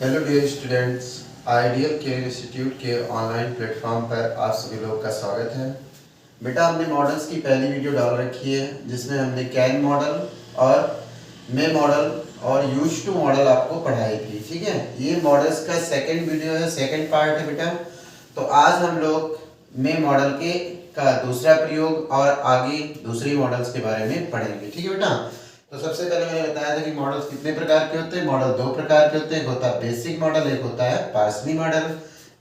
Hello dear students, ideal care institute के online platform पर आप सभी लोग का स्वागत है। बेटा, हमने मॉडल्स की पहली वीडियो डाल रखी है जिसमें हमने कैन मॉडल और मे मॉडल और यूज टू मॉडल आपको पढ़ाई थी। ठीक है, ये मॉडल्स का सेकंड वीडियो है, सेकंड पार्ट है बेटा। तो आज हम लोग मे मॉडल के का दूसरा प्रयोग और आगे दूसरी मॉडल्स के बारे में पढ़ेंगे। ठीक है बेटा। तो सबसे पहले मैंने बताया था कि मॉडल्स कितने प्रकार के होते हैं। मॉडल दो प्रकार के होते हैं, एक होता है बेसिक मॉडल, एक होता है पार्सली मॉडल।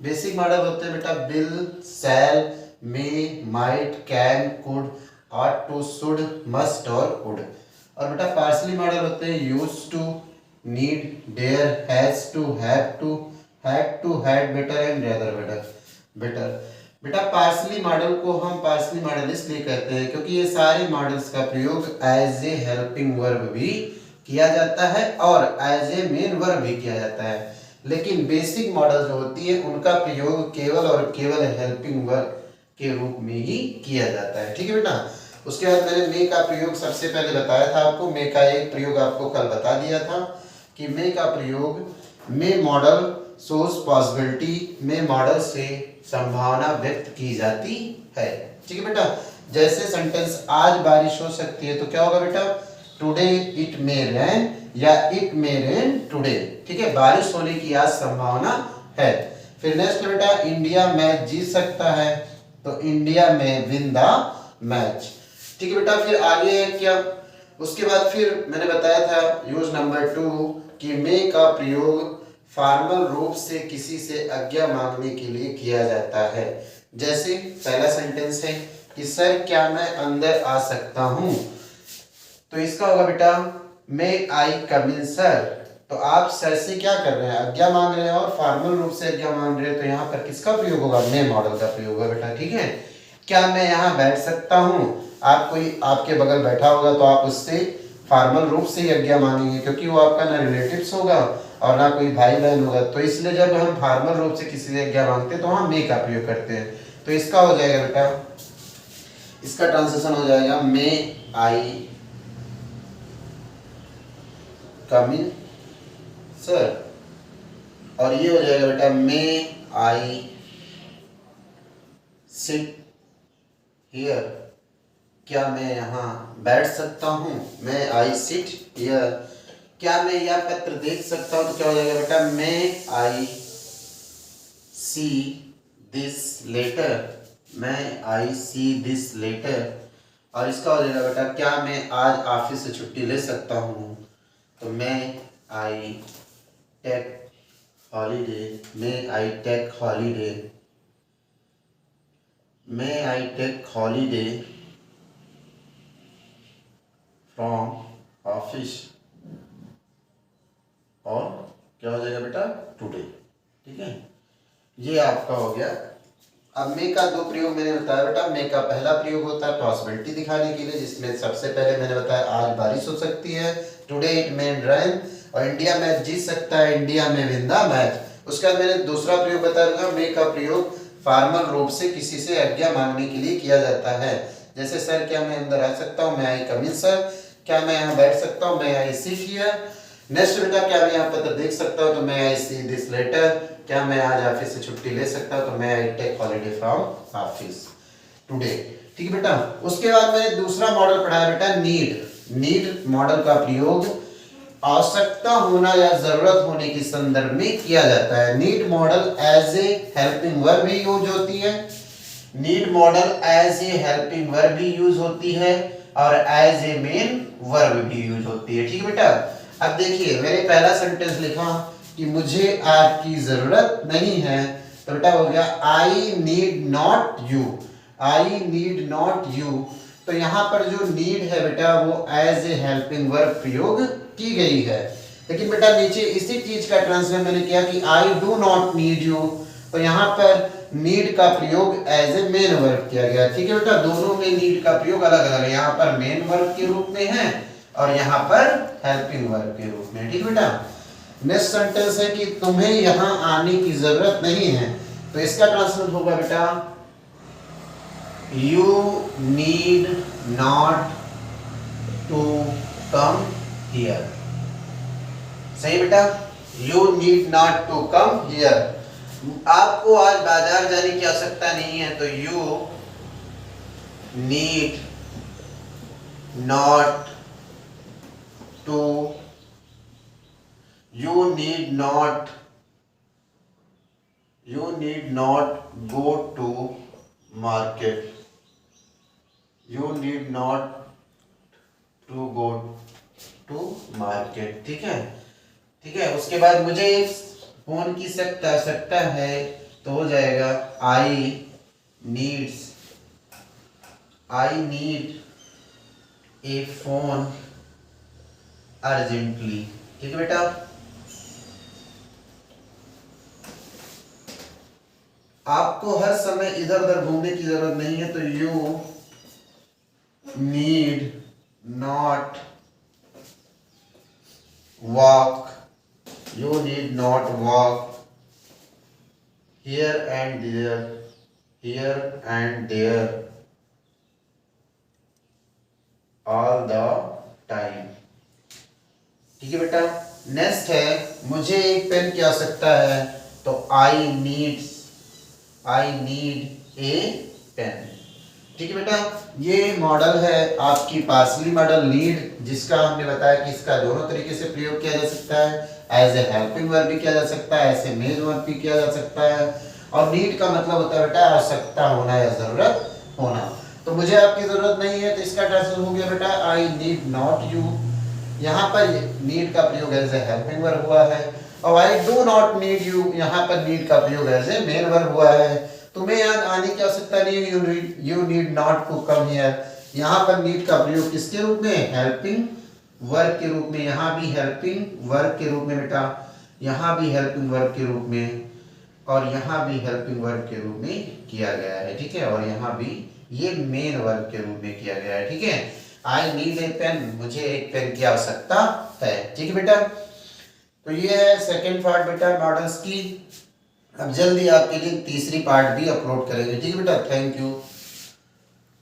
बेसिक मॉडल होते हैं बेटा will, shall, may, might, can, could, ought to, should, must और वुड। और बेटा पार्सली मॉडल होते हैं use to, need, dare, has to, have to, had to, had better and rather better. बेटा partially modal को हम पार्सली मॉडल इसलिए कहते हैं क्योंकि ये सारे मॉडल्स का प्रयोग एज ए हेल्पिंग वर्ब भी किया जाता है और एज ए मेन वर्ब भी किया जाता है। लेकिन बेसिक मॉडल जो होती है उनका प्रयोग केवल और केवल हेल्पिंग वर्ब के रूप में ही किया जाता है। ठीक है बेटा। उसके बाद मैंने मे का प्रयोग सबसे पहले बताया था आपको। मे का एक प्रयोग आपको कल बता दिया था कि मे का प्रयोग मे मॉडल सोर्स पॉसिबिलिटी में मॉडल से संभावना व्यक्त की जाती है। ठीक है बेटा। जैसे सेंटेंस आज बारिश हो सकती है तो क्या होगा बेटा, टुडे इट मे रेन या इट मे रेन टुडे। ठीक है, बारिश होने की आज संभावना है। फिर नेक्स्ट बेटा, इंडिया मैच जीत सकता है तो इंडिया में विन द मैच। ठीक है बेटा। फिर आगे है क्या, उसके बाद फिर मैंने बताया था यूज नंबर 2 कि मे का प्रयोग फॉर्मल रूप से किसी से आज्ञा मांगने के लिए किया जाता है। जैसे पहला सेंटेंस है कि सर क्या मैं अंदर आ सकता हूं, तो इसका होगा बेटा मे आई कम इन सर। तो आप सर से क्या कर रहे हैं, आज्ञा मांग रहे हैं और फॉर्मल रूप से आज्ञा मांग रहे हैं, तो यहाँ पर किसका प्रयोग होगा, मे मॉडल का प्रयोग होगा बेटा। ठीक है। क्या मैं यहाँ बैठ सकता हूँ, आप कोई आपके बगल बैठा होगा तो आप उससे फॉर्मल रूप से ही आज्ञा मांगेंगे क्योंकि वो आपका ना रिलेटिव्स होगा और ना कोई भाई बहन होगा। तो इसलिए जब हम फॉर्मल रूप से किसी से आज्ञा मांगते हैं तो हम मे का प्रयोग करते हैं। तो इसका हो जाएगा बेटा, इसका ट्रांसलेशन हो जाएगा मे आई कम इन सर, और ये हो जाएगा बेटा मे आई सिट हियर। क्या मैं यहाँ बैठ सकता हूँ, मैं आई सिट हियर। क्या मैं यह पत्र देख सकता हूँ, तो क्या हो जाएगा बेटा मे आई सी दिस लेटर, मैं आई सी दिस लेटर। और इसका हो जाएगा बेटा क्या मैं आज ऑफिस से छुट्टी ले सकता हूँ, तो मैं आई टेक हॉलीडे, मैं आई टेक हॉलीडे, मैं I take holiday from office. और क्या हो जाएगा बेटा टुडे। ठीक है, ये आपका हो गया। अब मे का दो प्रयोग मैंने बताया बेटा। मे का पहला प्रयोग होता है पॉसिबिलिटी दिखाने के लिए, जिसमें सबसे पहले मैंने बताया आज बारिश हो सकती है, टुडे इट मे रेन, और इंडिया मैच जीत सकता है, इंडिया में विन द मैच। उसके बाद मैंने दूसरा प्रयोग बताया मे का प्रयोग फॉर्मल रूप से किसी से आज्ञा मांगने के लिए किया जाता है। जैसे सर क्या मैं अंदर आ सकता हूँ, मैं आई कम इन सर। क्या मैं यहाँ बैठ सकता हूँ, मैं आई सिट हियर। नेक्स्ट बेटा, क्या मैं यहाँ पत्र देख सकता हूँ, तो मैं आई सी दिस लेटर। क्या मैं आज ऑफिस से छुट्टी ले सकता हूँ, तो मैं I take holiday from office today. ठीक है बेटा। उसके बाद मैंने दूसरा मॉडल पढ़ाया बेटा नीड। नीड मॉडल का प्रयोग आवश्यकता होना या जरूरत होने के संदर्भ में किया जाता है। Need modal as a helping verb भी यूज होती है, need modal as a helping verb भी यूज होती है और एज ए मेन वर्ब भी यूज होती है। ठीक है बेटा। अब देखिए मैंने पहला सेंटेंस लिखा कि मुझे आपकी जरूरत नहीं है, तो बेटा हो गया I need not you, I need not you. तो यहाँ पर जो नीड है बेटा वो एज ए हेल्पिंग वर्ब प्रयोग की गई है। लेकिन बेटा नीचे इसी चीज का ट्रांसलेशन मैंने किया कि I do not need you, तो यहाँ पर नीड का प्रयोग एज ए मेन वर्ब किया गया। ठीक है बेटा, दोनों में नीड का प्रयोग अलग अलग है, यहाँ पर मेन वर्ब के रूप में है और यहाँ पर हेल्पिंग वर्ब के रूप में। ठीक बेटा। नेक्स्ट सेंटेंस है कि तुम्हें यहाँ आने की जरूरत नहीं है, तो इसका ट्रांसलेशन होगा बेटा you need not to come here. सही बेटा। You need not to come here. आपको आज बाजार जाने की आवश्यकता नहीं है, तो you need not to, you need not go to market, you need not to go to market. ठीक है, ठीक है। उसके बाद मुझे फोन की आवश्यकता है, तो हो जाएगा I need a phone urgently. ठीक है बेटा। आपको हर समय इधर उधर घूमने की जरूरत नहीं है, तो you need not walk, you need not walk here and there all the time। ठीक है बेटा। नेक्स्ट है, मुझे एक पेन की आवश्यकता है, तो आई नीड ए पेन। ठीक है बेटा। ये मॉडल है आपकी पार्सली मॉडल नीड, जिसका हमने बताया कि इसका दोनों तरीके से प्रयोग किया जा सकता है। एज ए हेल्पिंग वर्ब भी किया जा सकता है, एज ए मेन वर्ब भी किया जा सकता है। और नीड का मतलब होता है बेटा आवश्यकता होना या जरूरत होना। तो मुझे आपकी जरूरत नहीं है, तो इसका ट्रांसलेशन हो गया बेटा आई नीड नॉट यू। यहाँ पर नीड का प्रयोग एज ए हेल्पिंग वर्ब हुआ है। और I do not need you, यहाँ पर नीड का प्रयोग एज ए मेन वर्ब हुआ है। तुम्हें यहाँ आने की आवश्यकता नहीं है, you need not to come here. यहाँ पर नीड का प्रयोग किसके रूप में? हेल्पिंग वर्ब के रूप में। यहाँ भी हेल्पिंग वर्ब के रूप में बेटा, यहाँ भी हेल्पिंग वर्ब के रूप में, और यहाँ भी हेल्पिंग वर्ब के रूप में किया गया है। ठीक है। और यहाँ भी ये मेन वर्ब के रूप में किया गया है। ठीक है। आई नीड ए पेन, मुझे एक पेन की आवश्यकता है। ठीक है बेटा। तो ये है सेकेंड पार्ट बेटा मॉडल्स की। अब जल्दी आपके लिए तीसरी पार्ट भी अपलोड करेंगे। ठीक है बेटा। Thank you.